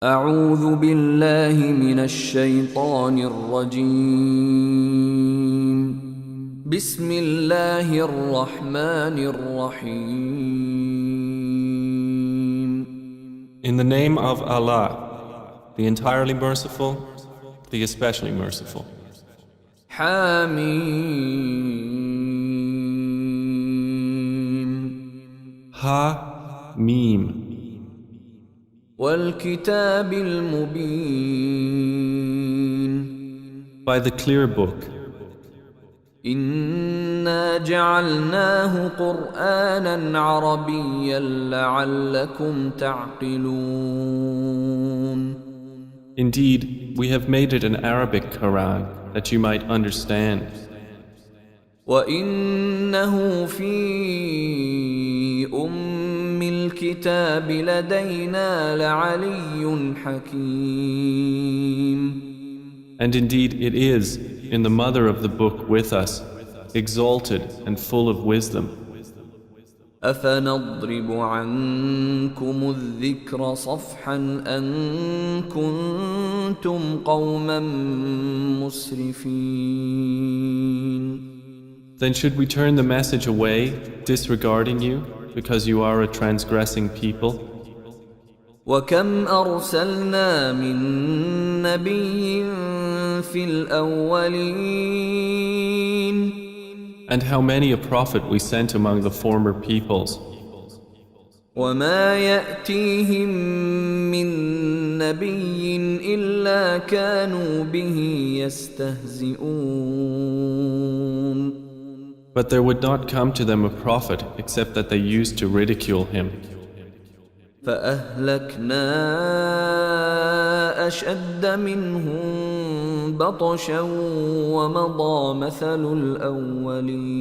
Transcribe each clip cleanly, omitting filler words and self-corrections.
أعوذ بالله من الشيطان الرجيم بسم الله الرحمن الرحيم In the name of Allah, the entirely merciful, the especially merciful. حميم Ha, Mim. والكتاب المبين By the clear book, إنا جعلناه قرآنا عربيا لعلكم تعقلون indeed, we have made it an Arabic Quran that you might understand. وإنه في الكتاب لدينا لعلي حكيم And indeed, it is in the mother of the book with us, exalted and full of wisdom. أفنضرب عنكم الذكر صفحا أن كنتم قوما مسرفين Then should we turn the message away, disregarding you, because you are a transgressing people? وكم أرسلنا من نبي في الأولين And how many a prophet we sent among the former peoples, وما يأتيهم من نبي إلا كانوا به يستهزئون but there would not come to them a prophet except that they used to ridicule him. فأهلكنا أشد منهم بطشا ومضى مثل الأولين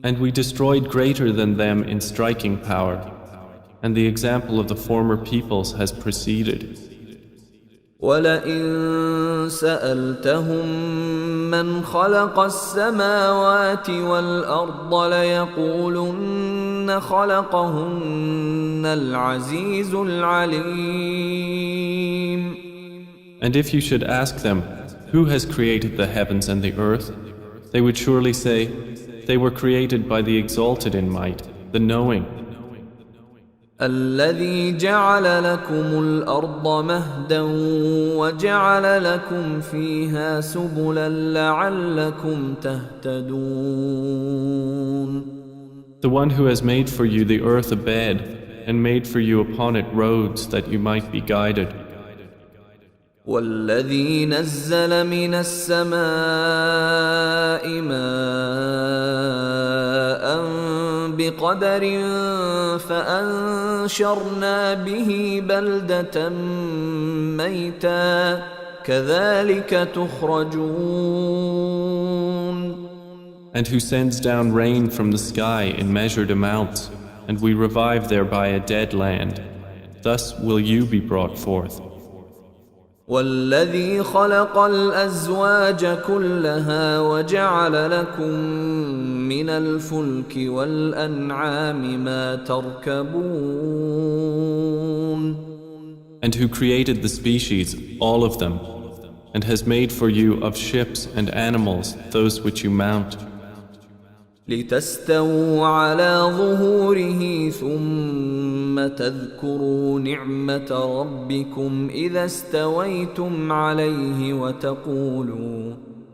And we destroyed greater than them in striking power, and the example of the former peoples has preceded. ولئن سألتهم من خلق السماوات والأرض ليقولن خلقهن العزيز العليم And if you should ask them, who has created the heavens and the earth, they would surely say, they were created by the exalted in might, the knowing. الذي جعل لكم الأرض مهدا وجعل لكم فيها سبلا لعلكم تهتدون The one who has made for you the earth a bed and made for you upon it roads that you might be guided. والذي نزل من السماء ماء بقدر فأنشرنا به بلدة ميتا كذلك تخرجون And who sends down rain from the sky in measured amounts, and we revive thereby a dead land. Thus will you be brought forth. والذي خلق الأزواج كلها وجعل لكم من الفلك والأنعام ما تركبون And who created the species, all of them, and has made for you of ships and animals those which you mount, لتستووا على ظهوره ثم تذكروا نعمة ربكم إذا استويتم عليه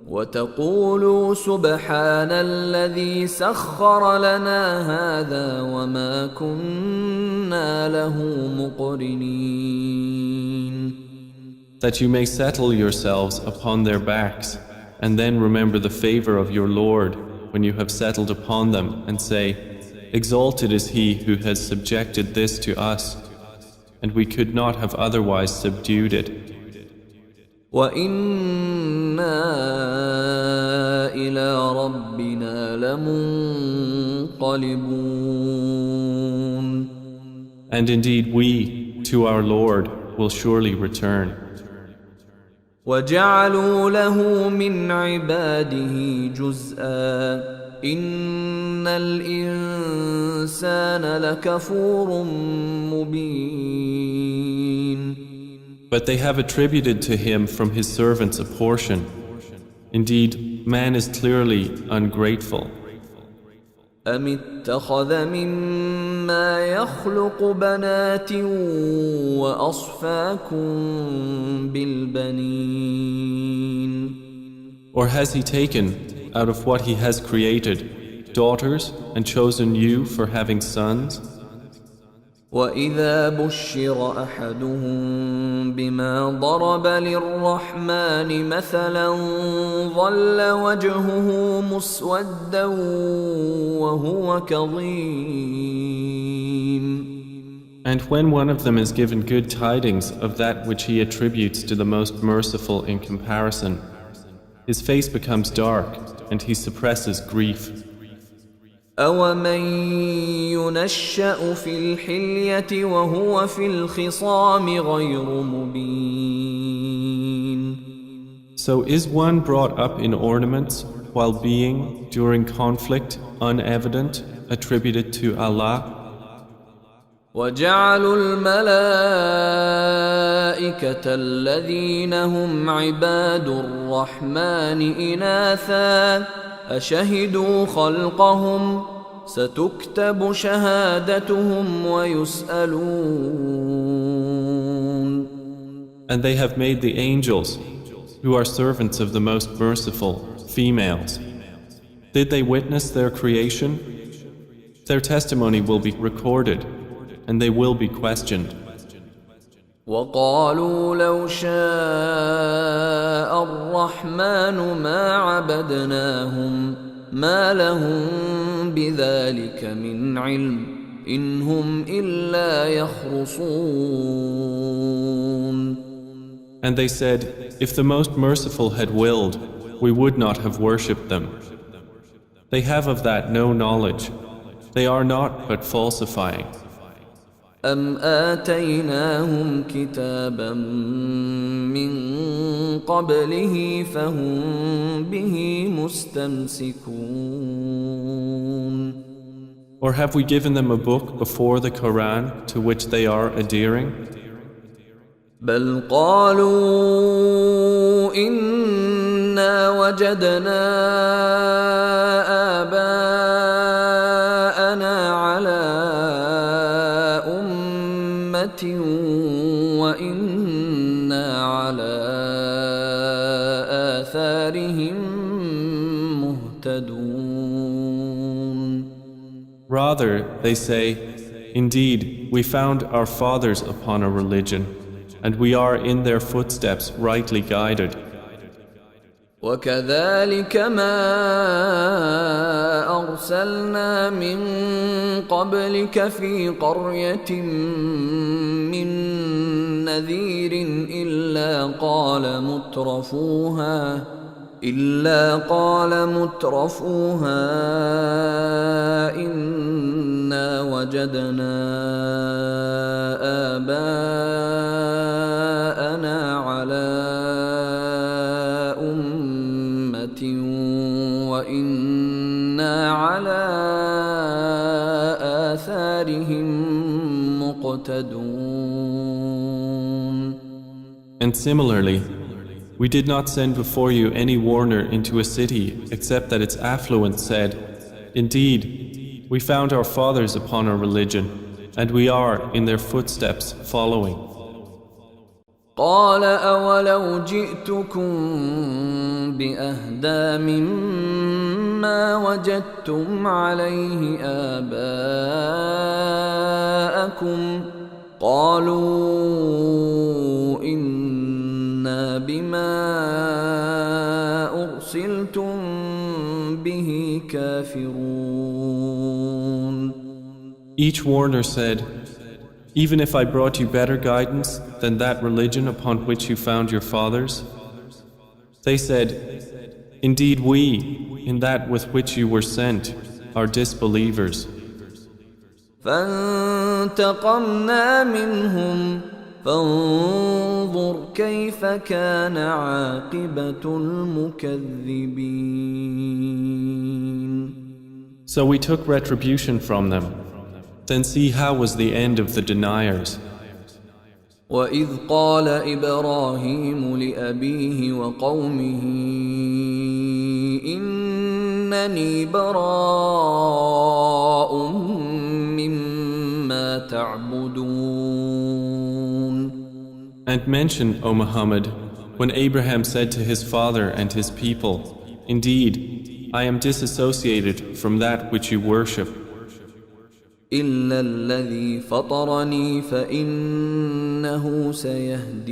وتقولوا سبحان الذي سخر لنا هذا وما كنا له مقرنين that you may settle yourselves upon their backs, and then remember the favor of your Lord when you have settled upon them, and say, exalted is he who has subjected this to us, and we could not have otherwise subdued it. وَإِنَّا إِلَى رَبِّنَا لَمُنقَلِبُونَ And indeed we, to our Lord, will surely return. وجعلوا له من عباده جزءا إن الإنسان لكفور مبين. But they have attributed to him from his servants a portion. Indeed, man is clearly ungrateful. أم اتخذ مما يخلق بنات وأصفاكم بالبنين. Or has he taken, out of what he has created, daughters and chosen you for having sons? وإذا بشر أحدهم بما ضرب للرحمن مثلا ظل وجهه مسودا وهو كظيم. And when one of them is given good tidings of that which he attributes to the most merciful in comparison, his face becomes dark and he suppresses grief. أَوَمَن يُنَشَّأُ فِي الْحِلْيَةِ وَهُوَ فِي الْخِصَامِ غَيْرُ مُبِينٍ. So is one brought up in ornaments while being, during conflict, unevident, attributed to Allah? وَجَعَلُوا الْمَلَائِكَةَ الَّذِينَ هُمْ عِبَادُ الرَّحْمَنِ إِنَاثًا أشهدوا خلقهم ستكتب شهادتهم ويسألون. And they have made the angels, who are servants of the most merciful, females. Did they witness their creation? Their testimony will be recorded, and they will be questioned. وقالوا لو شاء الرحمن ما عبدناهم ما لهم بذلك من علم إن هم إلا يخرصون. And they said, if the most merciful had willed, we would not have worshipped them. They have of that no knowledge. They are not but falsifying. أم آتيناهم كتابا من قبله فهم به مستمسكون. Or have we given them a book before the Quran to which they are adhering? بل قالوا إنا وجدنا آباءنا على وإنا على آثارهم مهتدون. Rather, they say, indeed, we found our fathers upon a religion, and we are in their footsteps rightly guided. وكذلك ما أرسلنا من قبلك في قرية من نذير إلا قال مترفوها إنا وجدنا آباءنا على وإنا على آثارهم مقتدون. And similarly, we did not send before you any warner into a city except that its affluent said, indeed, we found our fathers upon our religion, and we are in their footsteps following. قال أولو جئتكم بأهدى مما وجدتم عليه آباءكم قالوا إنا بما أرسلتم به كافرون. Each warner said, even if I brought you better guidance than that religion upon which you found your fathers? They said, indeed we, in that with which you were sent, are disbelievers. فانتقمنا منهم فانظر كيف كان عاقبة المكذبين. So we took retribution from them. Then see how was the end of the deniers. وإذ قال إبراهيم لأبيه وقومه إنني براء مما تعبدون. And mention, O Muhammad, when Abraham said to his father and his people, Indeed, I am disassociated from that which you worship. إلا الذي فطرني فإنه سيهدين.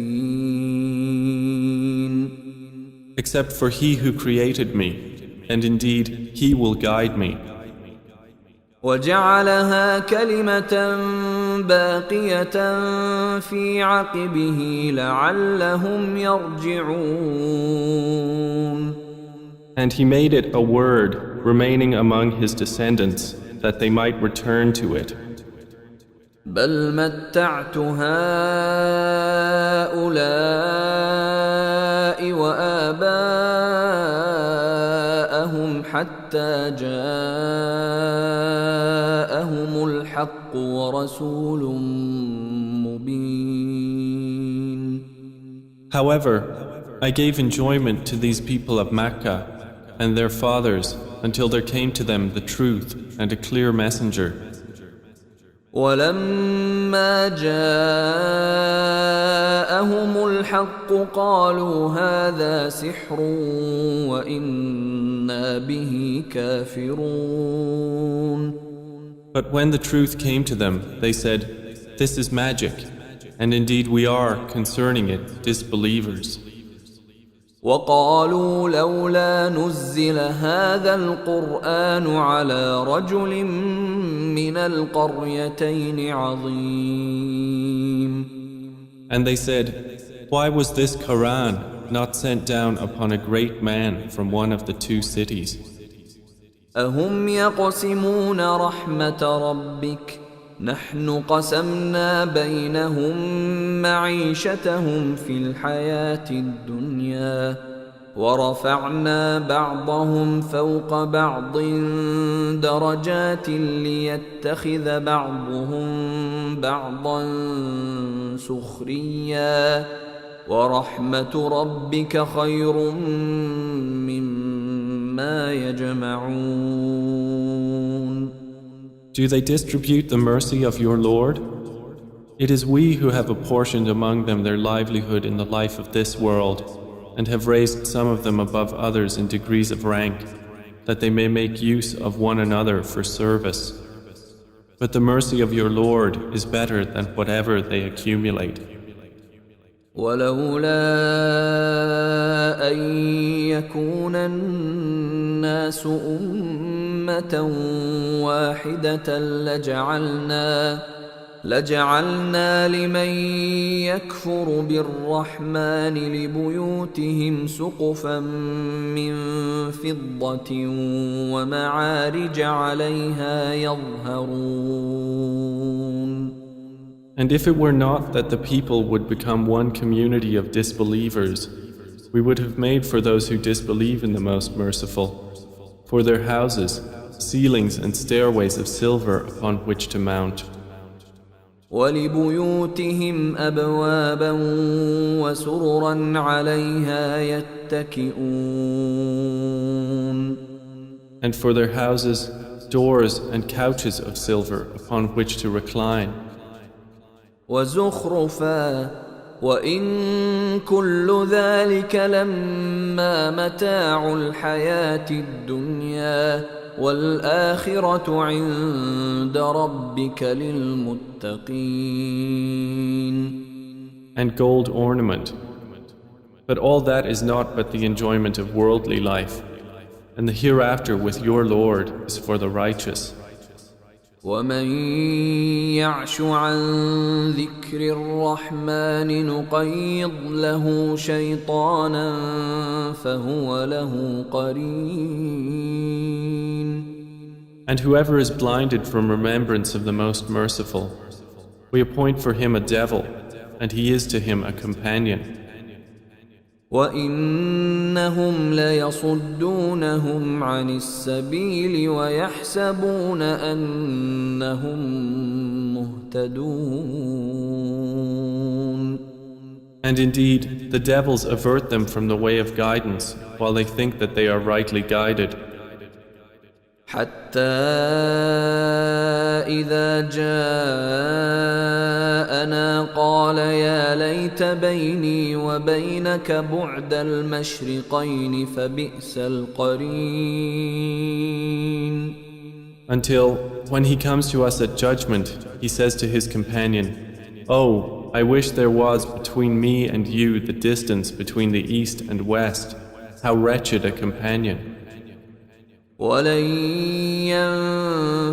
Except for he who created me, and indeed he will guide me. وجعلها كلمة باقية في عقبه لعلهم يرجعون. And he made it a word remaining among his descendants, that they might return to it. بل متعت هؤلاء وآباءهم حتى جاءهم الحق ورسول مبين. However, I gave enjoyment to these people of Mecca and their fathers until there came to them the truth and a clear messenger. ولما جاءهم الحق قالوا هذا سحر وإنا به كافرون. But when the truth came to them, they said, This is magic, and indeed we are, concerning it, disbelievers. وقالوا لولا نزل هذا القرآن على رجل من القريتين عظيم. And they said, Why was this Quran not sent down upon a great man from one of the two cities? أهم يقسمون رحمة ربك نحن قسمنا بينهم معيشتهم في الحياة الدنيا ورفعنا بعضهم فوق بعض درجات ليتخذ بعضهم بعضا سخريا ورحمة ربك خير مما يجمعون. Do they distribute the mercy of your Lord? It is we who have apportioned among them their livelihood in the life of this world, and have raised some of them above others in degrees of rank, that they may make use of one another for service. But the mercy of your Lord is better than whatever they accumulate. ولولا أن يكون الناس أمة واحدة لجعلنا لمن يكفر بالرحمن لبيوتهم سقفا من فضة ومعارج عليها يظهرون. And if it were not that the people would become one community of disbelievers, we would have made for those who disbelieve in the Most Merciful, for their houses, ceilings and stairways of silver upon which to mount. وَلِبُيُوتِهِمْ أَبْوَابًا وَسُرُرًا عَلَيْهَا يَتَّكِئُونَ. And for their houses, doors and couches of silver upon which to recline. وَزُخْرُفًا وَإِن كُلُّ ذَلِكَ لَمَّا مَتَاعُ الْحَيَاةِ الدُّنْيَا وَالْآخِرَةُ عِندَ رَبِّكَ لِلْمُتَّقِينَ. And gold ornament. But all that is not but the enjoyment of worldly life, and the hereafter with your Lord is for the righteous. وَمَن يَعْشُ عَن ذِكْرِ الرَّحْمَنِ نُقَيِّضْ لَهُ شَيْطَانًا فَهُوَ لَهُ قَرِينٌ. And whoever is blinded from remembrance of the Most Merciful, we appoint for him a devil, and he is to him a companion. وَإِنَّهُمْ لَيَصُدُّونَهُمْ عَنِ السَّبِيلِ وَيَحْسَبُونَ أَنَّهُمْ مُهْتَدُونَ. And indeed, the devils avert them from the way of guidance, while they think that they are rightly guided. حتى إذا جاءنا قال يا ليت بيني وبينك بعد المشرقين فبئس القرين. Until, when he comes to us at judgment, he says to his companion, "Oh, I wish there was between me and you the distance between the east and west. How wretched a companion." ولن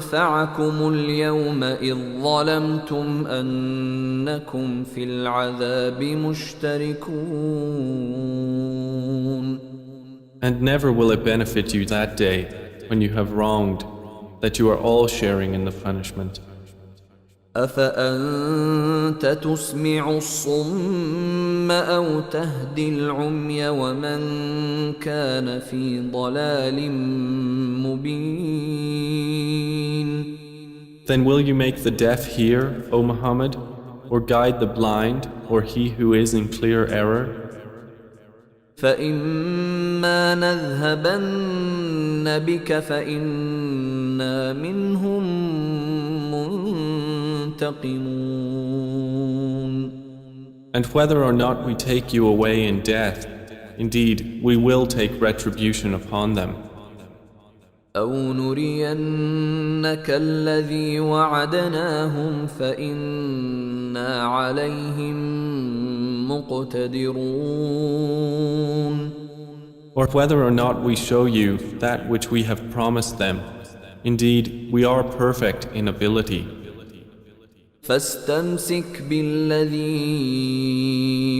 ينفعكم اليوم إذ ظلمتم أنكم في العذاب مشتركون. And never will it benefit you that day, when you have wronged, that you are all sharing in the punishment. أفأنت تسمع الصم أو تهدي العمي ومن كان في ضلال مبين. Then will you make the deaf hear, O Muhammad, or guide the blind, or he who is in clear error? فإما نذهبن بك فإنا منهم منتقمون. And whether or not we take you away in death, indeed, we will take retribution upon them. أو نرينك الذي وعدناهم فإنا عليهم مقتدرون. Or whether or not we show you that which we have promised them, indeed, we are perfect in ability. فاستمسك بالذي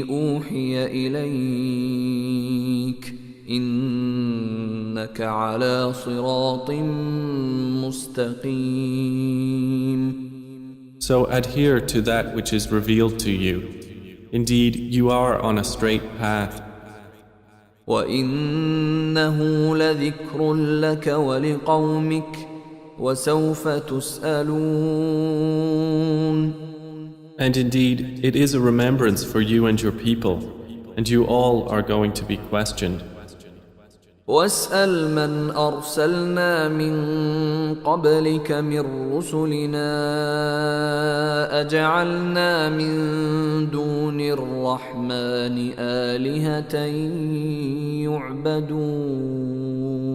أوحي إليك إنك على صراط مستقيم. So adhere to that which is revealed to you. Indeed, you are on a straight path. وإنه لذكر لك ولقومك وسوف تسألون. And indeed, it is a remembrance for you and your people, and you all are going to be questioned. واسأل من أرسلنا من قبلك من رسلنا أجعلنا من دون الرحمن آلهة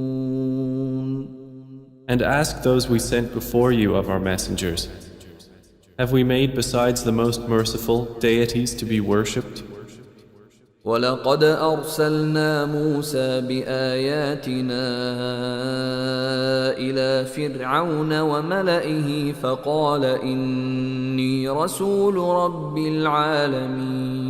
يعبدون. And ask those we sent before you of our messengers, have we made besides the most merciful deities to be worshipped? ولقد أرسلنا موسى بآياتنا إلى فرعون وملئه فقال إني رسول رب العالمين.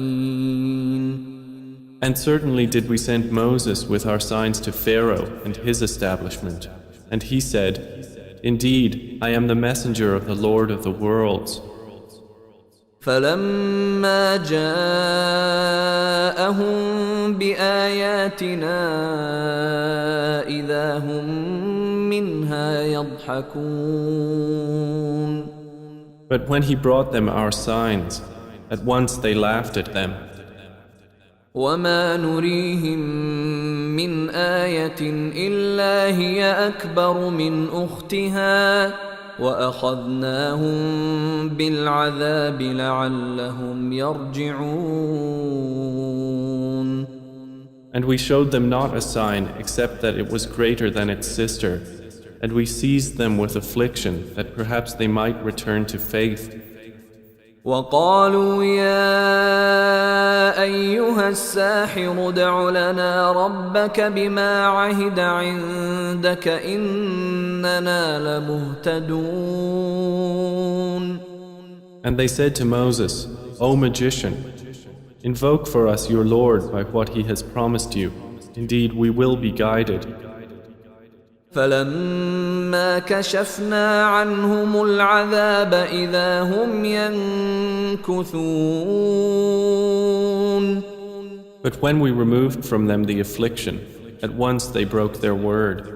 And certainly did we send Moses with our signs to Pharaoh and his establishment, and he said, "Indeed, I am the messenger of the Lord of the worlds." فلما جاءهم بآياتنا إذا هم منها يضحكون. But when he brought them our signs, at once they laughed at them. وما نريهم من آية إلا هي أكبر من أختها وأخذناهم بالعذاب لعلهم يرجعون. And we showed them not a sign except that it was greater than its sister, and we seized them with affliction that perhaps they might return to faith. وقالوا يا أيها الساحر ادع لنا ربك بما عهد عندك إننا لمهتدون. And they said to Moses, "O magician, invoke for us your Lord by what he has promised you. Indeed, we will be guided." فلما كشفنا عنهم العذاب إذا هم ينكثون. But when we removed from them the affliction, at once they broke their word.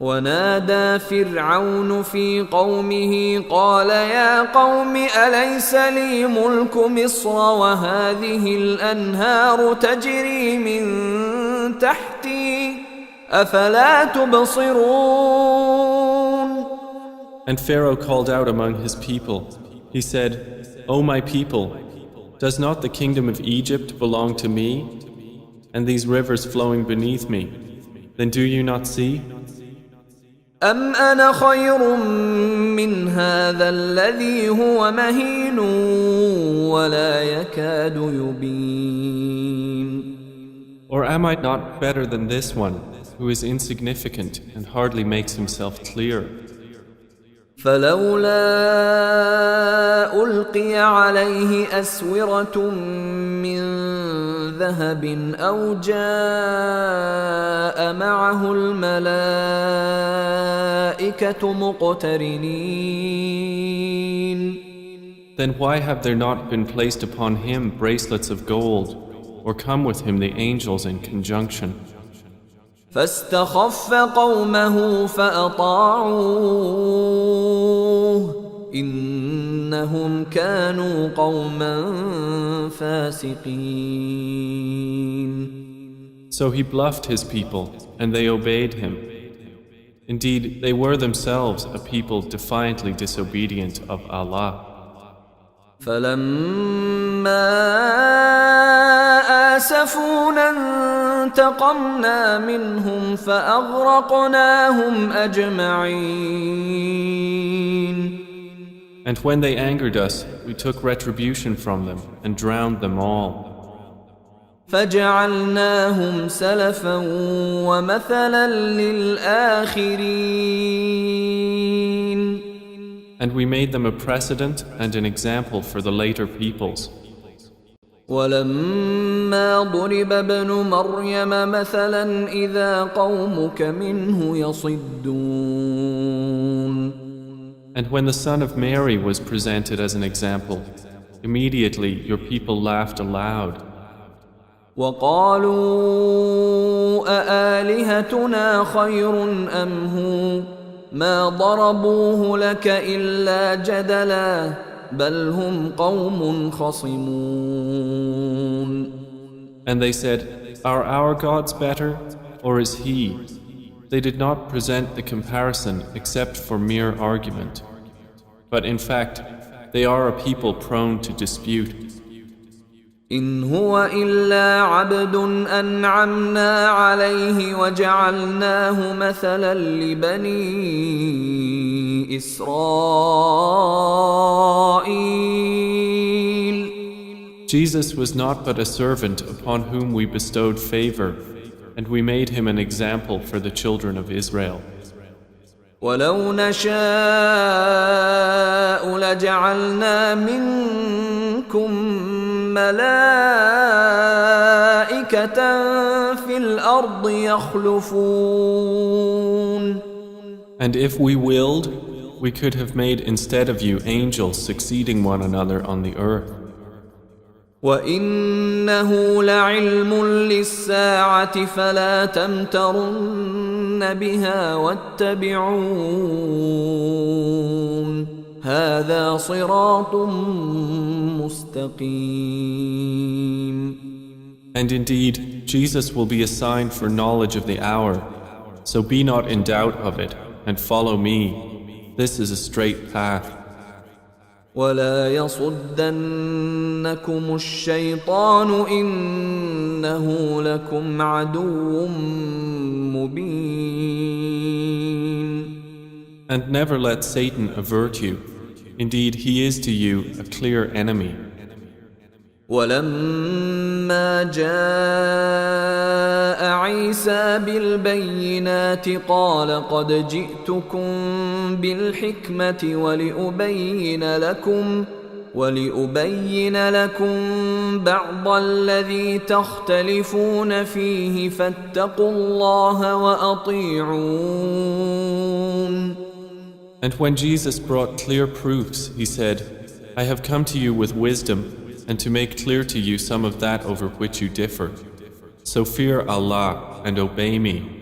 ونادى فرعون في قومه قال يا قوم أليس لي ملك مصر وهذه الأنهار تجري من تحتي أفلا تبصرون. And Pharaoh called out among his people. He said, O my people, does not the kingdom of Egypt belong to me, and these rivers flowing beneath me? Then do you not see? أم أنا خير من هذا الذي هو مهين ولا يكاد يبين. Or am I not better than this one, who is insignificant and hardly makes himself clear? فلولا ألقي عليه أسورة من ذهب أو جاء معه الملائكة مقترنين. Then why have there not been placed upon him bracelets of gold, or come with him the angels in conjunction? فاستخف قومه فأطاعوه إنهم كانوا قوما فاسقين. So he bluffed his people, and they obeyed him. Indeed, they were themselves a people defiantly disobedient of Allah. فلما آسفونا انتقمنا منهم فأغرقناهم أجمعين. And when they angered us, we took retribution from them and drowned them all. فجعلناهم سلفا ومثلا للآخرين. And we made them a precedent and an example for the later peoples. ولما ضرب ابن مريم مثلا إذا قومك منه يصدون. And when the son of Mary was presented as an example, immediately your people laughed aloud. وقالوا أآلهتنا خير أم هو ما ضربوه لك إلا جدلا بل هم قوم خصمون. And they said, Are our gods better, or is he? They did not present the comparison except for mere argument. But in fact, they are a people prone to dispute. إن هو إلا عبد أنعمنا عليه وجعلناه مثلا لبني إسرائيل. Jesus was not but a servant upon whom we bestowed favor, and we made him an example for the children of Israel. ولو نشاء لجعلنا منكم ملائكة في الأرض يخلفون. And if we willed, we could have made instead of you angels succeeding one another on the earth. وإنه لعلم للساعة فلا تمترن بها واتبعون هذا صراط مستقيم. And indeed, Jesus will be a sign for knowledge of the hour, so be not in doubt of it, and follow me. This is a straight path. ولا يصدنكم الشيطان إنه لكم عدو مبين. And never let Satan avert you. Indeed, he is to you a clear enemy. ولما جاء عيسى بالبينات قال قد جئتكم بالحكمة ولأبين لكم بعض الذي تختلفون فيه فاتقوا الله وأطيعون. And when Jesus brought clear proofs, he said, I have come to you with wisdom and to make clear to you some of that over which you differ. So fear Allah and obey me.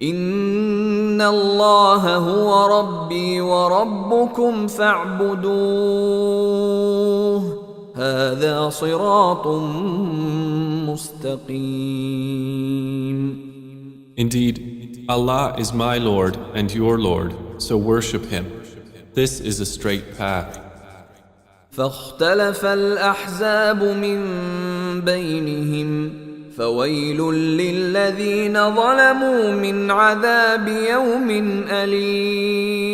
إن الله هو ربي وربكم فاعبدوه هذا صراط مستقيم. Indeed, Allah is my Lord and your Lord, so worship Him. This is a straight path. فاختلف الأحزاب من بينهم فويل للذين ظلموا من عذاب يوم أليم.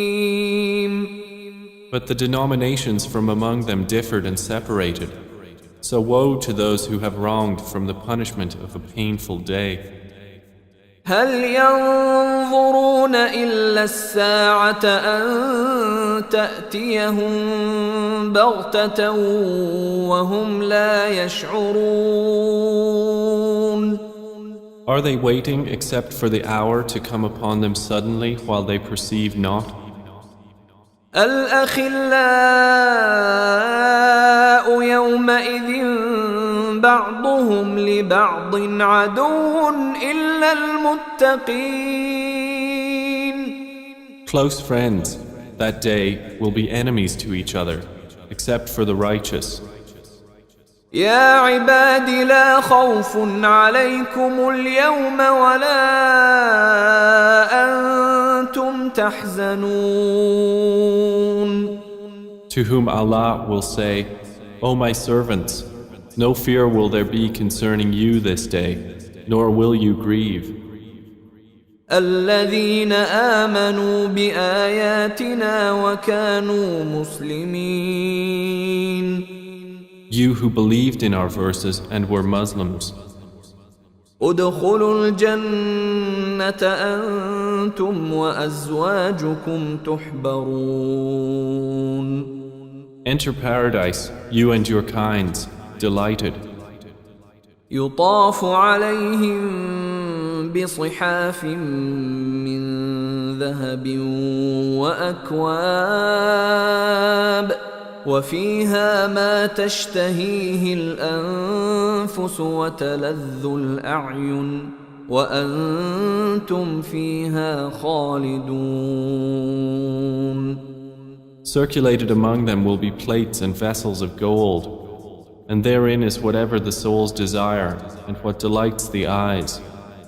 But the denominations from among them differed and separated. So woe to those who have wronged from the punishment of a painful day. هل ينظرون إلا الساعة أن تأتيهم بغتة وهم لا يشعرون. Are they waiting except for the hour to come upon them suddenly while they perceive not? الأخلاء يومئذ بعضهم لبعض عدو إلا المتقين. Close friends that day will be enemies to each other, except for the righteous. يا عباد لا خوف عليكم اليوم ولا أنتم تحزنون. To whom Allah will say, O my servants, no fear will there be concerning you this day, nor will you grieve. الذين آمنوا بآياتنا وكانوا مسلمين. You who believed in our verses and were Muslims. ادخلوا الجنة أنتم وأزواجكم تحبرون. Enter paradise, you and your kinds, delighted. يطاف عليهم بصحاف من ذهب وأكواب وفيها ما تشتهيه الأنفس وتلذ الأعين وأنتم فيها خالدون. Circulated among them will be plates and vessels of gold, and therein is whatever the souls desire and what delights the eyes,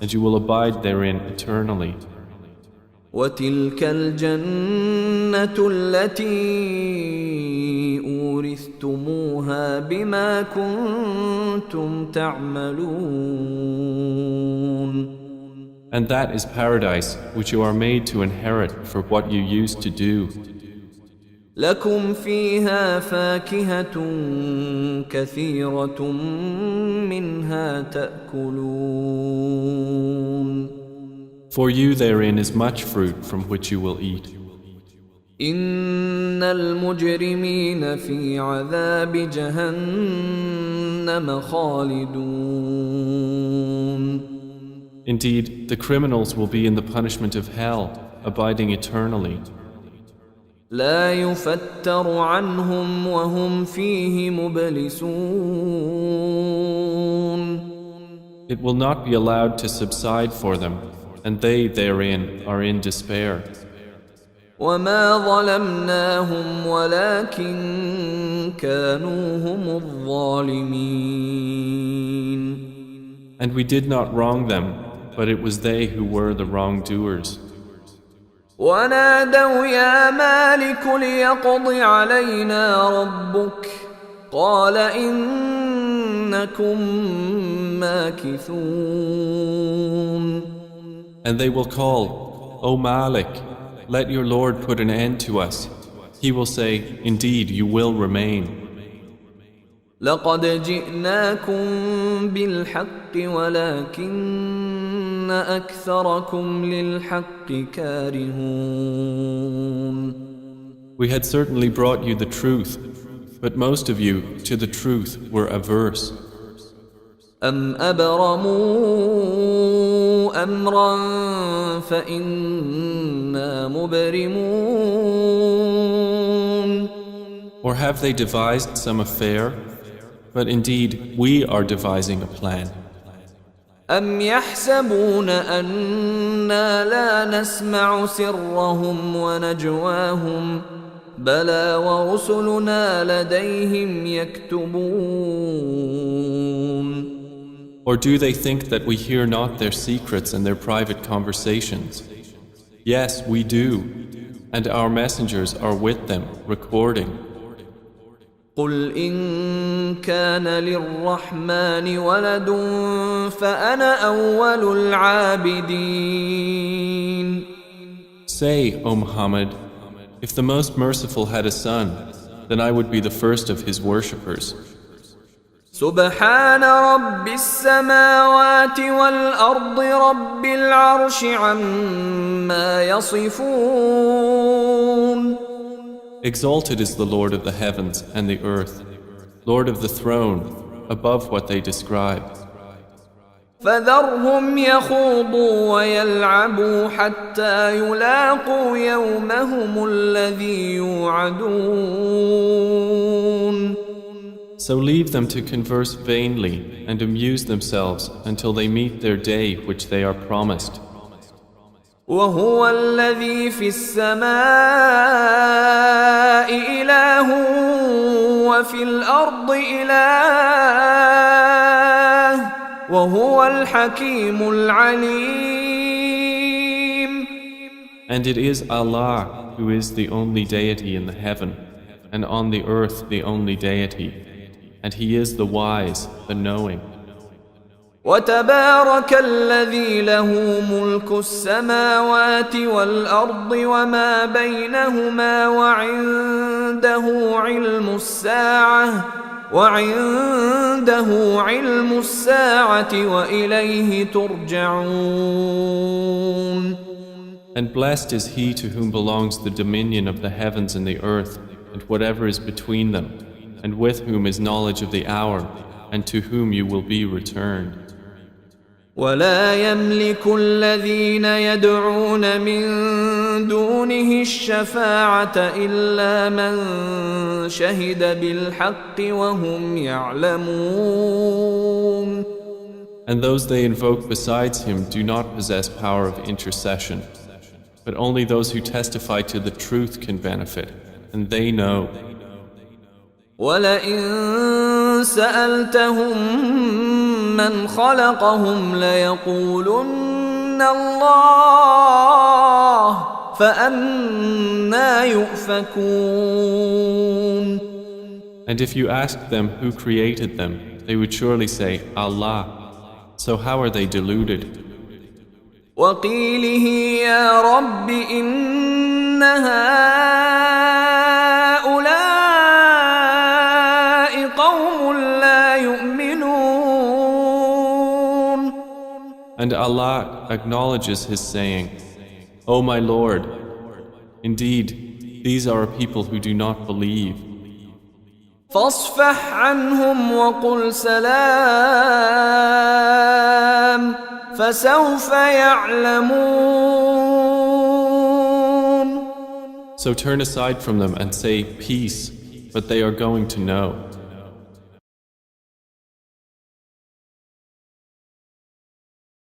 and you will abide therein eternally. وتلك الجنة التي أورثتموها بما كنتم تعملون. And that is paradise which you are made to inherit for what you used to do. لكم فيها فاكهة كثيرة منها تأكلون. For you therein is much fruit from which you will eat. إن المجرمين في عذاب جهنم خالدون. Indeed, the criminals will be in the punishment of hell, abiding eternally. لا يفتر عنهم وهم فيه مبلسون. It will not be allowed to subside for them, and they therein are in despair. وما ظلمناهم ولكن كانوا هم الظالمين. And we did not wrong them, but it was they who were the wrongdoers. ونادوا يا مالك ليقض علينا ربك قال إنكم ماكثون. And they will call, O Malik, let your Lord put an end to us. He will say, indeed, you will remain. لقد جئناكم بالحق ولكن أكثركم للحق كارهون. We had certainly brought you the truth, But most of you, to the truth, were averse. أم أبرموا أمرا فإنا مبرمون Or have they devised some affair? But indeed, we are devising a plan. أم يحسبون أنا لا نسمع سرهم ونجواهم بلى ورسلنا لديهم يكتبون Or do they think that we hear not their secrets and their private conversations? Yes, we do, and our messengers are with them, recording. قل إن كان للرحمن ولد فأنا أول العابدين. Say, O Muhammad, if the Most Merciful had a son, then I would be the first of his worshippers. سبحان رب السماوات والأرض رب العرش عما يصفون. Exalted is the Lord of the heavens and the earth, Lord of the throne, above what they describe. فذرهم يخوضوا ويلعبوا حتى يلاقوا يومهم الذي يوعدون. So leave them to converse vainly and amuse themselves until they meet their day which they are promised. وهو الذي في السماء إله وفي الأرض إله وهو الحكيم العليم. And it is Allah who is the only deity in the heaven and on the earth the only deity, and He is the wise, the knowing. وتبارك الذي له ملك السماوات والأرض وما بينهما وعنده علم الساعة وإليه ترجعون. And blessed is he to whom belongs the dominion of the heavens and the earth and whatever is between them, and with whom is knowledge of the hour, and to whom you will be returned. ولا يملك الذين يدعون من دونه الشفاعة إلا من شهد بالحق وهم يعلمون. And those they invoke besides him do not possess power of intercession, but only those who testify to the truth can benefit, and they know. وَلَئِن سَأَلْتَهُم مَّنْ خَلَقَهُمْ لَيَقُولُنَّ اللَّهُ فَأَنَّىٰ يُؤْفَكُونَ. And if you asked them who created them, they would surely say, Allah. So how are they deluded? وَقِيلِهِ يَا رَبِّ إِنَّ هَٰؤُلَاءِ قَوْمٌ لَّا يُؤْمِنُونَ. And Allah acknowledges His saying, O my Lord, indeed, these are a people who do not believe. فاصفح عنهم وقل سلام فسوف يعلمون. So turn aside from them and say peace, but they are going to know.